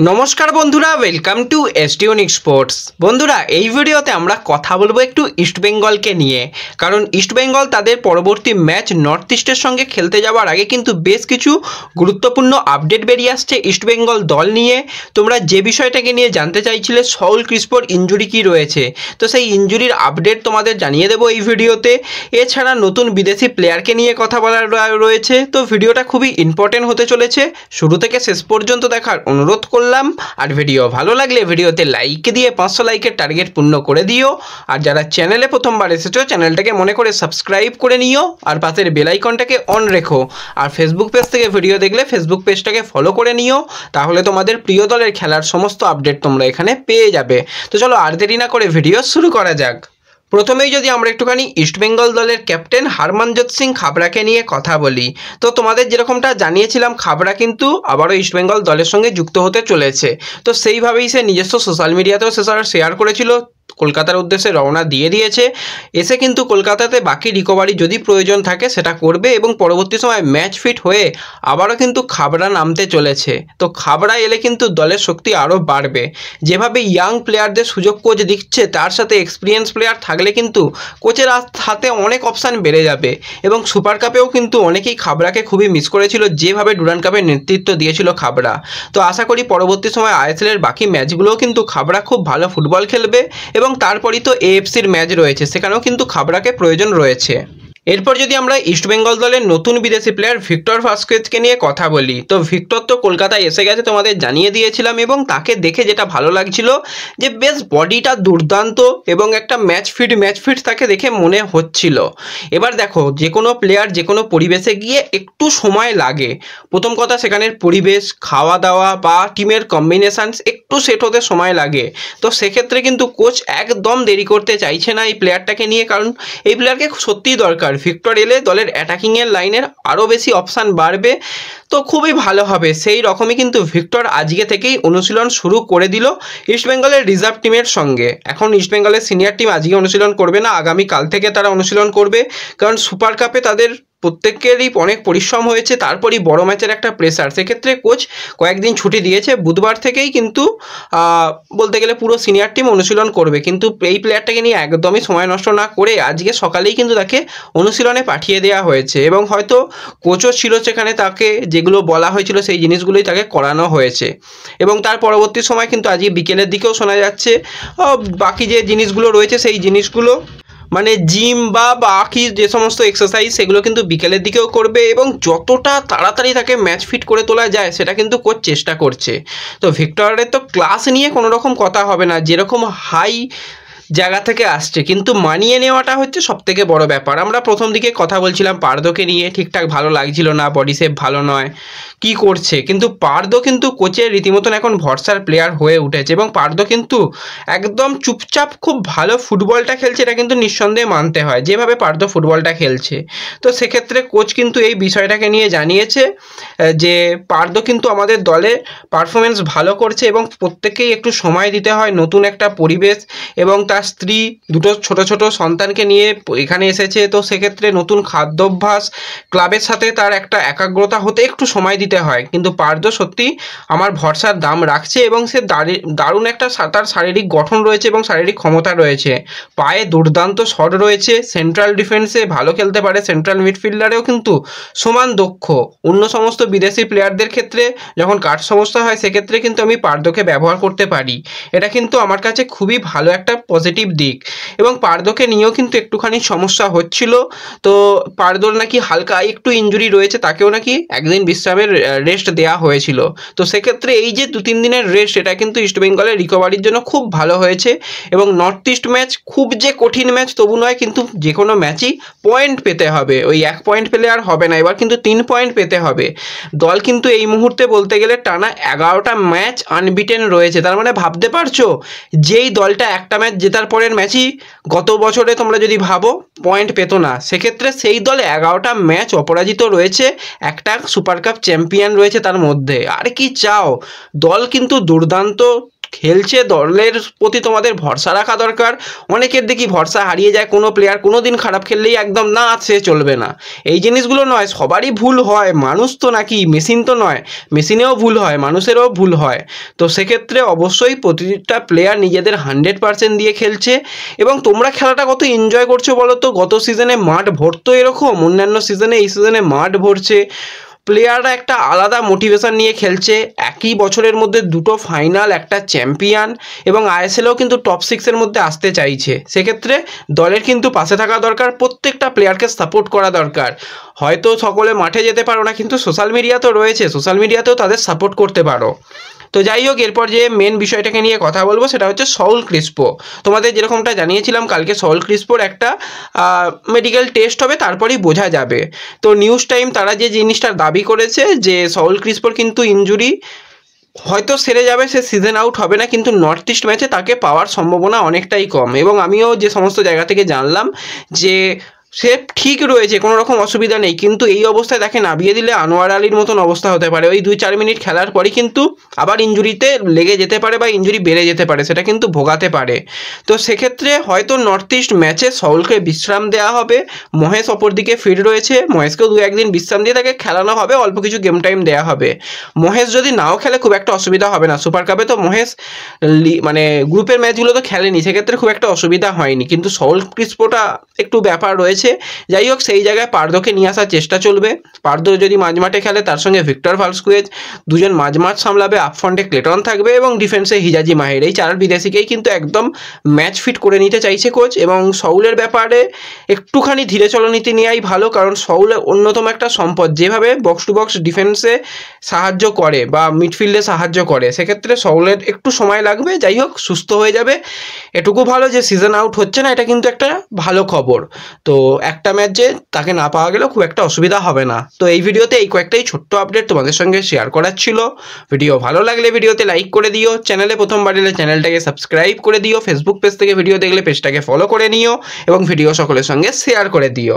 নমস্কার বন্ধুরা, welcome to এসটিউনিক sports. বন্ধুরা, এই ভিডিওতে আমরা কথা বলবো একটু ইস্টবেঙ্গলকে নিয়ে, কারণ ইস্টবেঙ্গল তাদের পরবর্তী ম্যাচ নর্থ ইস্টের সঙ্গে খেলতে যাওয়ার আগে কিন্তু বেশ কিছু গুরুত্বপূর্ণ আপডেট বেরিয়ে আসছে ইস্টবেঙ্গল দল নিয়ে। তোমরা যে বিষয়টাকে নিয়ে জানতে চাইছিলে, সউল ক্রিসপোর ইনজুরি কী রয়েছে, তো সেই ইনজুরির আপডেট তোমাদের জানিয়ে দেবো এই ভিডিওতে। এছাড়া নতুন বিদেশি প্লেয়ারকে নিয়ে কথা বলার রয়েছে, তো ভিডিওটা খুবই ইম্পর্টেন্ট হতে চলেছে। শুরু থেকে শেষ পর্যন্ত দেখার অনুরোধ করলাম। আর ভিডিও ভালো লাগলে ভিডিওতে লাইক দিয়ে 500 লাইকের টার্গেট পূর্ণ করে দিও। আর যারা চ্যানেলে প্রথমবার এসেছো, চ্যানেলটাকে মনে করে সাবস্ক্রাইব করে নিও আর পাশের বেল আইকনটাকে অন রেখো। আর ফেসবুক পেজ থেকে ভিডিও দেখলে ফেসবুক পেজটাকে ফলো করে নিও, তাহলে তোমাদের প্রিয় দলের খেলার সমস্ত আপডেট তোমরা এখানে পেয়ে যাবে। তো চলো আর দেরি না করে ভিডিও শুরু করা যাক। প্রথমেই যদি আমরা একটুখানি ইস্টবেঙ্গল দলের ক্যাপ্টেন হরমনজোত সিং খাবড়াকে নিয়ে কথা বলি, তো তোমাদের যেরকমটা জানিয়েছিলাম, খাবড়া কিন্তু আবারও ইস্টবেঙ্গল দলের সঙ্গে যুক্ত হতে চলেছে। তো সেইভাবেই সে নিজস্ব সোশ্যাল মিডিয়াতেও সে শেয়ার করেছিল, কলকাতার উদ্দেশ্যে রওনা দিয়ে দিয়েছে। এসে কিন্তু কলকাতাতে বাকি রিকভারি যদি প্রয়োজন থাকে সেটা করবে এবং পরবর্তী সময় ম্যাচ ফিট হয়ে আবারও কিন্তু খাবড়া নামতে চলেছে। তো খাবড়া এলে কিন্তু দলের শক্তি আরও বাড়বে। যেভাবে ইয়াং প্লেয়ারদের সুযোগ কোচ দিচ্ছে, তার সাথে এক্সপিরিয়েন্স প্লেয়ার থাকলে কিন্তু কোচের হাতে অনেক অপশান বেড়ে যাবে। এবং সুপার কাপেও কিন্তু অনেকেই খাবড়াকে খুবই মিস করেছিল, যেভাবে ডুরান্ড কাপের নেতৃত্ব দিয়েছিল খাবড়া। তো আশা করি পরবর্তী সময় আইএসএলের বাকি ম্যাচগুলোও কিন্তু খাবড়া খুব ভালো ফুটবল খেলবে। এবং তারপরই তো এএফসির ম্যাচ রয়েছে, সেখানেও কিন্তু খাবড়াকে প্রয়োজন রয়েছে। এরপর যদি আমরা ইস্টবেঙ্গল দলের নতুন বিদেশি প্লেয়ার ভিক্টর ভাস্কেজকে নিয়ে কথা বলি, তো ভিক্টর তো কলকাতায় এসে গেছে, তোমাদের জানিয়ে দিয়েছিলাম। এবং তাকে দেখে যেটা ভালো লাগছিল যে বেশ বডিটা দুর্দান্ত এবং একটা ম্যাচ ফিট তাকে দেখে মনে হচ্ছিল। এবার দেখো, যে কোনো প্লেয়ার যে কোনো পরিবেশে গিয়ে একটু সময় লাগে। প্রথম কথা, সেখানের পরিবেশ, খাওয়া দাওয়া বা টিমের কম্বিনেশানস একটু সেট হতে সময় লাগে। তো সেক্ষেত্রে কিন্তু কোচ একদম দেরি করতে চাইছে না এই প্লেয়ারটাকে নিয়ে, কারণ এই প্লেয়ারকে সত্যিই দরকার। ভিক্টর এলে দলের অ্যাটাকিংয়ের লাইনের আরও বেশি অপশান বাড়বে, তো খুবই ভালো হবে। সেই রকমই কিন্তু ভিক্টর আজকে থেকেই অনুশীলন শুরু করে দিল ইস্টবেঙ্গলের রিজার্ভ টিমের সঙ্গে। এখন ইস্টবেঙ্গলের সিনিয়র টিম আজকে অনুশীলন করবে না, আগামীকাল থেকে তারা অনুশীলন করবে, কারণ সুপার কাপে তাদের প্রত্যেকেরই অনেক পরিশ্রম হয়েছে, তারপরই বড় ম্যাচের একটা প্রেসার। সেক্ষেত্রে কোচ কয়েকদিন ছুটি দিয়েছে, বুধবার থেকেই কিন্তু বলতে গেলে পুরো সিনিয়র টিম অনুশীলন করবে। কিন্তু এই প্লেয়ারটাকে নিয়ে একদমই সময় নষ্ট না করে আজকে সকালেই কিন্তু তাকে অনুশীলনে পাঠিয়ে দেওয়া হয়েছে। এবং হয়তো কোচও ছিল সেখানে, তাকে যেগুলো বলা হয়েছিল সেই জিনিসগুলোই তাকে করানো হয়েছে। এবং তার পরবর্তী সময় কিন্তু আজকে বিকেলের দিকেও শোনা যাচ্ছে বাকি যে জিনিসগুলো রয়েছে সেই জিনিসগুলো, মানে জিম বা বাকি যে সমস্ত এক্সারসাইজ, সেগুলো কিন্তু বিকেলের দিকেও করবে। এবং যতটা তাড়াতাড়ি তাকে ম্যাচ ফিট করে তোলা যায় সেটা কিন্তু কোচ চেষ্টা করছে। তো ভিক্টরের তো ক্লাস নিয়ে কোনো রকম কথা হবে না, যেরকম হাই জায়গা থেকে আসছে, কিন্তু মানিয়ে নেওয়াটা হচ্ছে সবথেকে বড় ব্যাপার। আমরা প্রথম দিকে কথা বলছিলাম পার্দোকে নিয়ে, ঠিকঠাক ভালো লাগছিল না, বডি শেপ ভালো নয়, কি করছে, কিন্তু পার্দো কিন্তু কোচের রীতিমতন এখন ভরসার প্লেয়ার হয়ে উঠেছে। এবং পার্দো কিন্তু একদম চুপচাপ খুব ভালো ফুটবলটা খেলছে, এটা কিন্তু নিঃসন্দেহে মানতে হয়, যেভাবে পার্দো ফুটবলটা খেলছে। তো সেক্ষেত্রে কোচ কিন্তু এই বিষয়টাকে নিয়ে জানিয়েছে যে পার্দো কিন্তু আমাদের দলে পারফরমেন্স ভালো করছে এবং প্রত্যেককেই একটু সময় দিতে হয়, নতুন একটা পরিবেশ, এবং তার স্ত্রী, দুটো ছোট ছোট সন্তানকে নিয়ে এখানে এসেছে। তো সেক্ষেত্রে নতুন খাদ্যাভ্যাস, ক্লাবের সাথে তার একটা একাগ্রতা হতে একটু সময় দিতে হয়। কিন্তু পার্দো সত্যি আমার ভরসার দাম রাখছে এবং সে দারুণ একটা তার শারীরিক গঠন রয়েছে এবং শারীরিক ক্ষমতা রয়েছে, পায়ে দুর্দান্ত শট রয়েছে, সেন্ট্রাল ডিফেন্সে ভালো খেলতে পারে, সেন্ট্রাল মিডফিল্ডারেও কিন্তু সমান দক্ষ। অন্য সমস্ত বিদেশি প্লেয়ারদের ক্ষেত্রে যখন কাঠ সমস্যা হয়, সেক্ষেত্রে কিন্তু আমি পার্দোকে ব্যবহার করতে পারি। এটা কিন্তু আমার কাছে খুবই ভালো একটা পজিটিভ দিক। এবং পার্দোকে নিয়েও কিন্তু একটুখানি সমস্যা হচ্ছিল, তো পার্দোর নাকি হালকা একটু ইনজুরি রয়েছে, তাকেও নাকি একদিন বিশ্রামের রেস্ট দেওয়া হয়েছিল। তো সেক্ষেত্রে এই যে 2-3 দিনের রেস্ট, এটা কিন্তু ইস্টবেঙ্গলের রিকভারির জন্য খুব ভালো হয়েছে। এবং নর্থ ইস্ট ম্যাচ খুব যে কঠিন ম্যাচ তবু নয়, কিন্তু যে কোনো ম্যাচই পয়েন্ট পেতে হবে, ওই 1 পয়েন্ট পেলে আর হবে না, এবার কিন্তু 3 পয়েন্ট পেতে হবে। দল কিন্তু এই মুহূর্তে বলতে গেলে টানা 11টা ম্যাচ আনবিটেন রয়েছে। তার মানে ভাবতে পারছো, যেই দলটা একটা ম্যাচ জেতার পরের ম্যাচই গত বছরে তোমরা যদি ভাবো পয়েন্ট পেতো না, সেক্ষেত্রে সেই দল 11টা ম্যাচ অপরাজিত রয়েছে, একটা সুপার কাপ চ্যাম্পিয়ন রয়েছে তার মধ্যে। আর কি চাও, দল কিন্তু দুর্দান্ত খেলছে দলের প্রতি তোমাদের ভরসা রাখা দরকার। অনেকের দেখি ভরসা হারিয়ে যায়, কোনো প্লেয়ার কোনো দিন খারাপ খেললেই একদম না সে চলবে না, এই জিনিসগুলো নয়। সবারই ভুল হয়, মানুষ তো নাকি মেশিন তো নয়, মেশিনেও ভুল হয়, মানুষেরও ভুল হয়। তো সেক্ষেত্রে অবশ্যই প্রতিটা প্লেয়ার নিজেদের 100% দিয়ে খেলছে। এবং তোমরা খেলাটা কত এনজয় করছো বলো তো? গত সিজনে মাঠ ভরতো এরকম, অন্যান্য সিজনে এই সিজনে মাঠ ভরছে, প্লেয়াররা একটা আলাদা মোটিভেশন নিয়ে খেলছে। একই বছরের মধ্যে দুটো ফাইনাল, একটা চ্যাম্পিয়ন, এবং আইএসএলেও কিন্তু টপ 6-এর মধ্যে আসতে চাইছে। সেক্ষেত্রে দলের কিন্তু পাশে থাকা দরকার, প্রত্যেকটা প্লেয়ারকে সাপোর্ট করা দরকার। হয়তো সকলে মাঠে যেতে পারো না, কিন্তু সোশ্যাল মিডিয়া তো রয়েছে, সোশ্যাল মিডিয়াতেও তাদের সাপোর্ট করতে পারো। তো যাই হোক, এরপর যে মেন বিষয়টাকে নিয়ে কথা বলবো সেটা হচ্ছে সাউল ক্রিসপো। তোমাদের যেরকমটা জানিয়েছিলাম কালকে সাউল ক্রিসপোর একটা মেডিকেল টেস্ট হবে, তারপরেই বোঝা যাবে। তো নিউজ টাইম তারা যে জিনিসটার দাবি করেছে যে সাউল ক্রিসপোর কিন্তু ইনজুরি হয়তো সেরে যাবে, সে সিজন আউট হবে না, কিন্তু নর্থ ইস্ট ম্যাচে তাকে পাওয়ার সম্ভাবনা অনেকটাই কম। এবং আমিও যে সমস্ত জায়গা থেকে জানলাম যে সে ঠিক রয়েছে, কোনো রকম অসুবিধা নেই, কিন্তু এই অবস্থায় তাকে নামিয়ে দিলে আনোয়ার আলীর মতন অবস্থা হতে পারে। ওই 2-4 মিনিট খেলার পরই কিন্তু আবার ইনজুরিতে লেগে যেতে পারে বা ইনজুরি বেড়ে যেতে পারে, সেটা কিন্তু ভোগাতে পারে। তো সেক্ষেত্রে হয়তো নর্থ ইস্ট ম্যাচে সাউলকে বিশ্রাম দেওয়া হবে। মহেশ অপরদিকে ফিট রয়েছে, মহেশকেও 2-1 দিন বিশ্রাম দিয়ে তাকে খেলানো হবে, অল্প কিছু গেম টাইম দেওয়া হবে। মহেশ যদি নাও খেলে খুব একটা অসুবিধা হবে না, সুপার কাপে তো মহেশ মানে গ্রুপের ম্যাচগুলো তো খেলেনি, সেক্ষেত্রে খুব একটা অসুবিধা হয়নি, কিন্তু সাউল ক্রিসপোটা একটু ব্যাপার রয়েছে। যাই হোক, সেই জায়গায় পার্দোকে নিয়ে আসার চেষ্টা চলবে। পার্দো যদি মাঝমাঠে খেলে, তার সঙ্গে ভিক্টর ভালস্কুয়েজ দুজন মাঝমাঠ সামলাবে, আপফ্রন্টে ক্লেটন থাকবে এবং ডিফেন্সে হিজাজি মাহির, এই 4 বিদেশিকেই কিন্তু একদম ম্যাচ ফিট করে নিতে চাইছে কোচ। এবং সাউলের ব্যাপারে একটুখানি ধীরে চলনীতি নেওয়াই ভালো, কারণ সাউলের অন্যতম একটা সম্পদ, যেভাবে বক্স টু বক্স ডিফেন্সে সাহায্য করে বা মিডফিল্ডে সাহায্য করে, সেক্ষেত্রে সাউলের একটু সময় লাগবে। যাই হোক, সুস্থ হয়ে যাবে, এটুকু ভালো যে সিজন আউট হচ্ছে না, এটা কিন্তু একটা ভালো খবর। তো একটা ম্যাচ যে তাকে না পাওয়া গেলেও খুব একটা অসুবিধা হবে না। তো এই ভিডিওতে এই কয়েকটাই ছোট্ট আপডেট তোমাদের সঙ্গে শেয়ার করার ছিল। ভিডিও ভালো লাগলে ভিডিওতে লাইক করে দিও, চ্যানেলে প্রথমবার এলে চ্যানেলটাকে সাবস্ক্রাইব করে দিও, ফেসবুক পেজ থেকে ভিডিও দেখলে পেজটাকে ফলো করে নিও এবং ভিডিও সকলের সঙ্গে শেয়ার করে দিও।